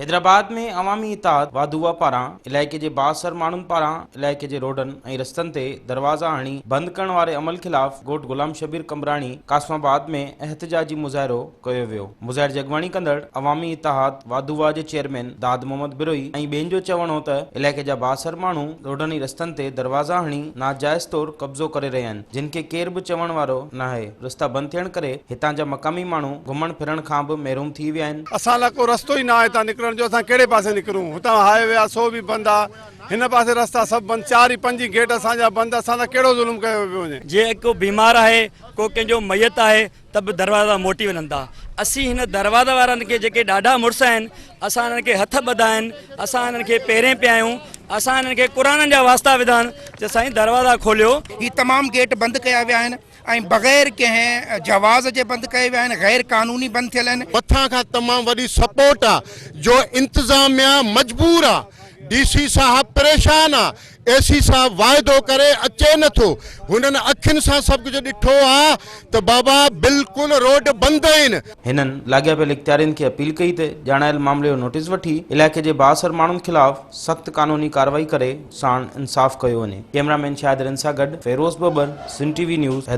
हैदराबाद में अवामी इताद वाधूआ पारां इलाइके जे बासर माण्हुनि पारां इलाइके जे रोडनि ऐं रस्तनि ते दरवाज़ा हणी बंदि करण वारे अमल ख़िलाफ़ ॻोठ गुलाम शबीर कमराणी कासमाबाद में एहतजाजी मुज़ाहिरो कयो वियो। मुज़ाहिरे जी अॻवानी कंदड़ अवामी इताद वाधूआ जे चेयरमैन दाद मोहम्मद बिरोई ऐं ॿियनि जो चवणु हो त इलाइके जा बासर माण्हू रोडनि ऐं रस्तनि ते दरवाज़ा हणी नाजाइज़ तौर कब्ज़ो करे रहिया आहिनि, जिन खे केर बि चवण वारो न आहे। रस्ता बंदि थियण करे हितां जा मक़ामी माण्हू घुमण फिरण खां बि महरूम थी विया आहिनि। असां लाइ को रस्तो ई न आहे हितां निकिरण जो, असां कहिड़े पासे निकिरूं? हुतां हाईवे आहे सो बि बंदि आहे, हिन पासे रस्ता सभु बंदि, 4 ई 5 गेट असांजा बंदि। असां सां कहिड़ो ज़ुल्म कयो पियो वञे? जे को बीमार आहे, को कंहिंजो मैयत आहे त बि दरवाज़ा मोटी वञनि था। असीं हिन दरवाज़ा वारनि खे जेके ॾाढा मुड़ुस आहिनि, असां हिननि खे हथ ॿधा आहिनि, असां हिननि खे पेरें पिया आहियूं, असां हिननि खे क़ुरान जा वास्ता विधा आहिनि त साईं दरवाज़ा खोलियो। ही तमाम गेट बंदि कया विया आहिनि ऐं बग़ैर कंहिं जवाज़ जे बंदि कया विया आहिनि, गैर कानूनी बंदि थियल आहिनि। मथां खां तमामु वॾी सपोर्ट आहे जो इंतज़ामिया मजबूर आहे, डीसी साहब परेशान आहे, एसी साहब वाइदो करे अचे नथो। हुननि अखियुनि सां सभु कुझु ॾिठो आहे त बाबा बिल्कुलु रोड बंदि आहिनि। हिननि लाॻापियल इख़्तियारियुनि खे अपील कई त ॼाणायल मामले जो नोटिस वठी इलाइक़े जे बासर माण्हुनि ख़िलाफ़ सख़्त कानूनी कार्रवाई करे साण इंसाफ़ कयो वञे। कैमरामैन शाहिद रिन सां गॾु फेरोज़ बबर, सिंध टीवी न्यूज़।